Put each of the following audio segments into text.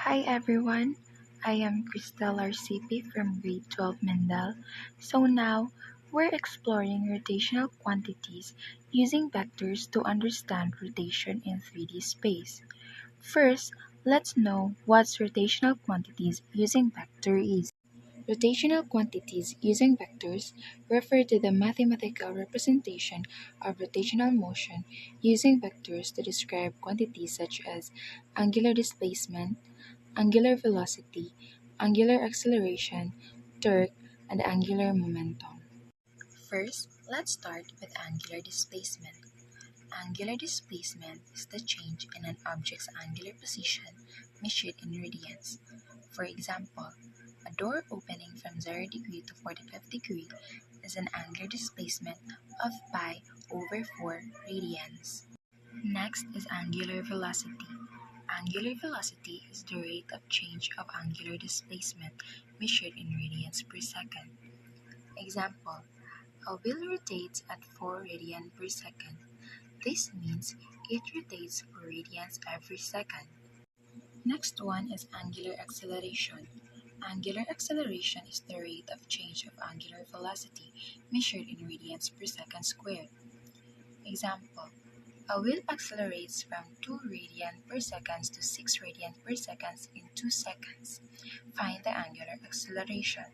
Hi everyone, I am Crystal RCP from grade 12 Mendel. So now, we're exploring rotational quantities using vectors to understand rotation in 3D space. First, let's know what rotational quantities using vector is. Rotational quantities using vectors refer to the mathematical representation of rotational motion using vectors to describe quantities such as angular displacement, angular velocity, angular acceleration, torque, and angular momentum. First, let's start with angular displacement. Angular displacement is the change in an object's angular position measured in radians. For example, a door opening from 0 degree to 45 degree is an angular displacement of pi over 4 radians. Next is angular velocity. Angular velocity is the rate of change of angular displacement measured in radians per second. Example, a wheel rotates at 4 radians per second. This means it rotates 4 radians every second. Next one is angular acceleration. Angular acceleration is the rate of change of angular velocity measured in radians per second squared. Example, a wheel accelerates from 2 radians per second to 6 radians per second in 2 seconds. Find the angular acceleration.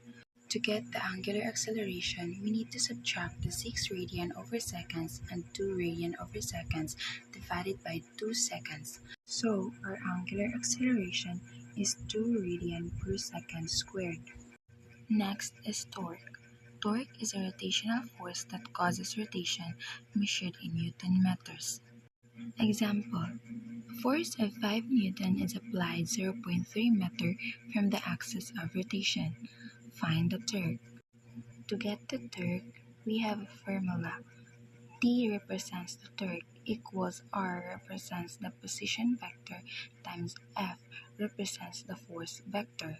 To get the angular acceleration, we need to subtract the 6 radian over seconds and 2 radian over seconds divided by 2 seconds. So, our angular acceleration is 2 radian per second squared. Next is torque. Torque is a rotational force that causes rotation measured in Newton meters. Example, a force of 5 Newton is applied 0.3 meter from the axis of rotation. Find the torque. To get the torque, we have a formula. T represents the torque equals R represents the position vector times F represents the force vector.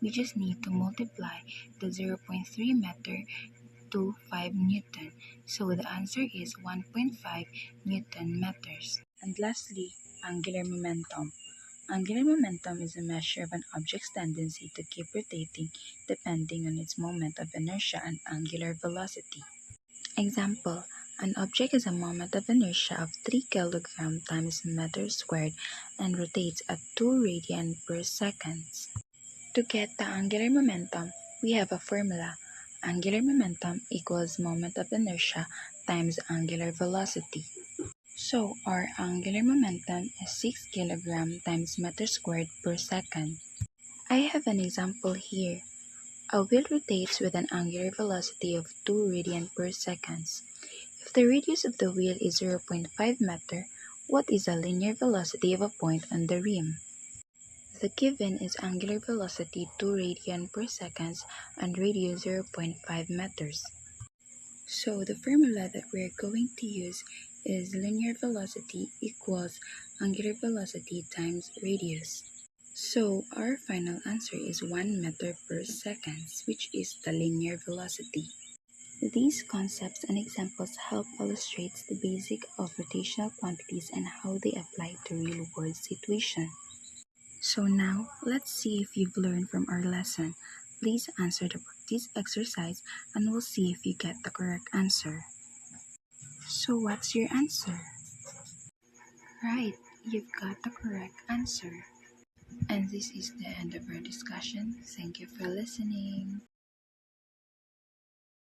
We just need to multiply the 0.3 meter to 5 Newton, so the answer is 1.5 Newton meters. And lastly, angular momentum. Angular momentum is a measure of an object's tendency to keep rotating depending on its moment of inertia and angular velocity. Example, an object has a moment of inertia of 3 kg times meter squared and rotates at 2 radian per second. To get the angular momentum, we have a formula. Angular momentum equals moment of inertia times angular velocity. So, our angular momentum is 6 kg times meter squared per second. I have an example here. A wheel rotates with an angular velocity of 2 radian per second. If the radius of the wheel is 0.5 meter, what is the linear velocity of a point on the rim? The given is angular velocity 2 radian per second and radius 0.5 meters. So the formula that we're going to use is linear velocity equals angular velocity times radius. So our final answer is 1 meter per second, which is the linear velocity. These concepts and examples help illustrate the basic of rotational quantities and how they apply to real-world situations. So now, let's see if you've learned from our lesson. Please answer the practice exercise and we'll see if you get the correct answer. So what's your answer? Right, you've got the correct answer. And this is the end of our discussion. Thank you for listening.